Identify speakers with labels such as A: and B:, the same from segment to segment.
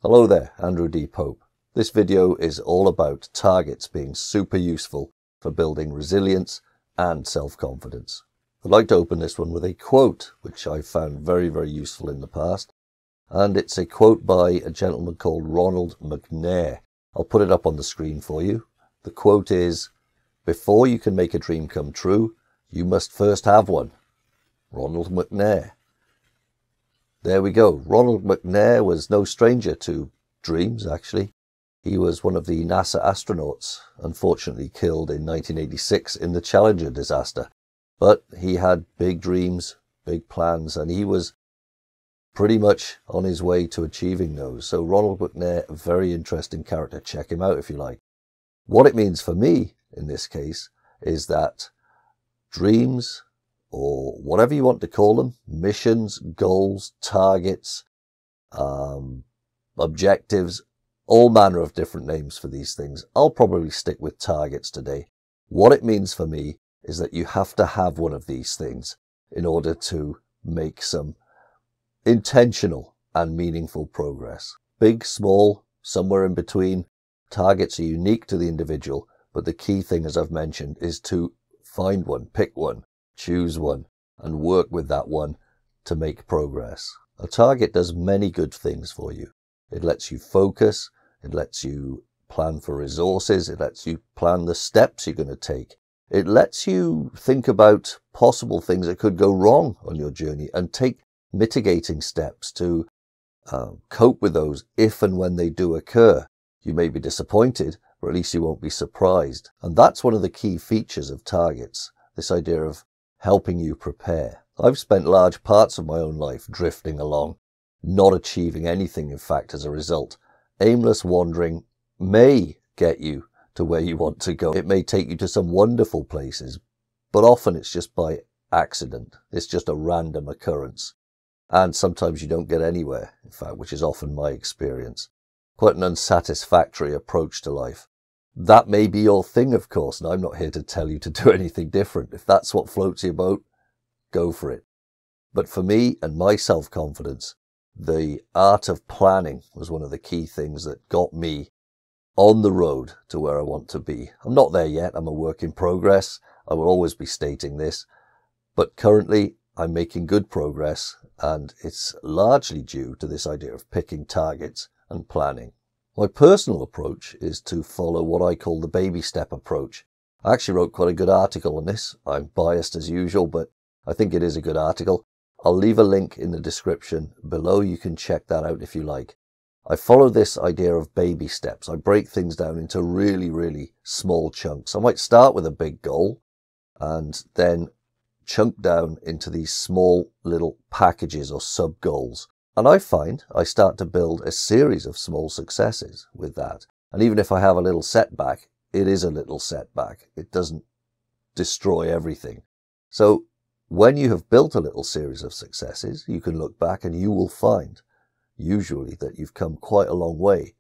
A: Hello there, Andrew D. Pope. This video is all about targets being super useful for building resilience and self-confidence. I'd like to open this one with a quote, which I found very useful in the past. And it's a quote by a gentleman called Ronald McNair. I'll put it up on the screen for you. The quote is, "Before you can make a dream come true, you must first have one." Ronald McNair. There we go. Ronald McNair was no stranger to dreams, actually. He was one of the NASA astronauts, unfortunately killed in 1986 in the Challenger disaster. But he had big dreams, big plans, and he was pretty much on his way to achieving those. So Ronald McNair, a very interesting character. Check him out if you like. What it means for me, in this case, is that dreams, or whatever you want to call them, missions, goals, targets, objectives, all manner of different names for these things. I'll probably stick with targets today. What it means for me is that you have to have one of these things in order to make some intentional and meaningful progress. Big, small, somewhere in between. Targets are unique to the individual, but the key thing, as I've mentioned, is to find one, pick one, choose one, and work with that one to make progress. A target does many good things for you. It lets you focus, it lets you plan for resources, it lets you plan the steps you're going to take. It lets you think about possible things that could go wrong on your journey and take mitigating steps to cope with those if and when they do occur. You may be disappointed, but at least you won't be surprised. And that's one of the key features of targets, this idea of helping you prepare. I've spent large parts of my own life drifting along, not achieving anything, in fact, as a result. Aimless wandering may get you to where you want to go. It may take you to some wonderful places, but often it's just by accident. It's just a random occurrence. And sometimes you don't get anywhere, in fact, which is often my experience. Quite an unsatisfactory approach to life. That may be your thing, of course, and I'm not here to tell you to do anything different. If that's what floats your boat, go for it. But for me and my self-confidence, the art of planning was one of the key things that got me on the road to where I want to be. I'm not there yet. I'm a work in progress. I will always be stating this. But currently, I'm making good progress, and it's largely due to this idea of picking targets and planning. My personal approach is to follow what I call the baby step approach. I actually wrote quite a good article on this. I'm biased as usual, but I think it is a good article. I'll leave a link in the description below. You can check that out if you like. I follow this idea of baby steps. I break things down into really small chunks. I might start with a big goal and then chunk down into these small little packages or sub goals. And I find I start to build a series of small successes with that. And even if I have a little setback, it is a little setback. It doesn't destroy everything. So when you have built a little series of successes, you can look back and you will find usually that you've come quite a long way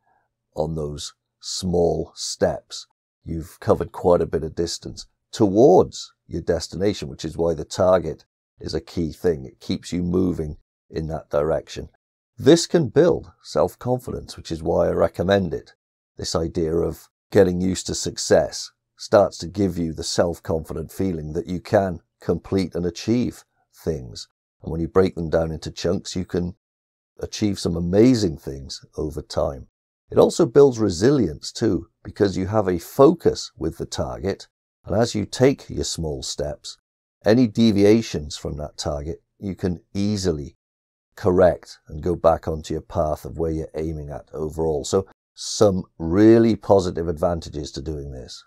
A: on those small steps. You've covered quite a bit of distance towards your destination, which is why the target is a key thing. It keeps you moving in that direction. This can build self-confidence, which is why I recommend it. This idea of getting used to success starts to give you the self-confident feeling that you can complete and achieve things. And when you break them down into chunks, you can achieve some amazing things over time. It also builds resilience too, because you have a focus with the target. And as you take your small steps, any deviations from that target, you can easily correct and go back onto your path of where you're aiming at overall. So some really positive advantages to doing this.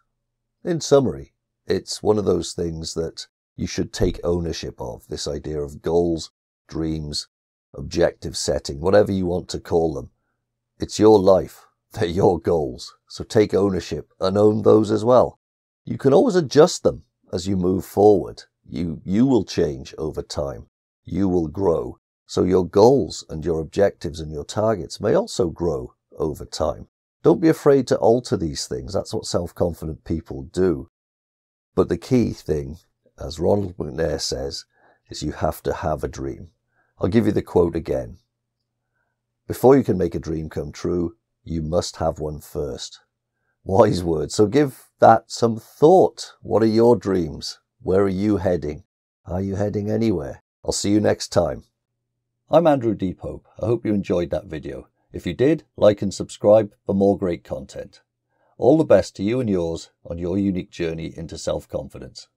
A: In summary, it's one of those things that you should take ownership of, this idea of goals, dreams, objective setting, whatever you want to call them. It's your life. They're your goals. So take ownership and own those as well. You can always adjust them as you move forward. You will change over time. You will grow. So your goals and your objectives and your targets may also grow over time. Don't be afraid to alter these things. That's what self-confident people do. But the key thing, as Ronald McNair says, is you have to have a dream. I'll give you the quote again. Before you can make a dream come true, you must have one first. Wise words. So give that some thought. What are your dreams? Where are you heading? Are you heading anywhere? I'll see you next time. I'm Andrew Deephope. I hope you enjoyed that video. If you did, like and subscribe for more great content. All the best to you and yours on your unique journey into self-confidence.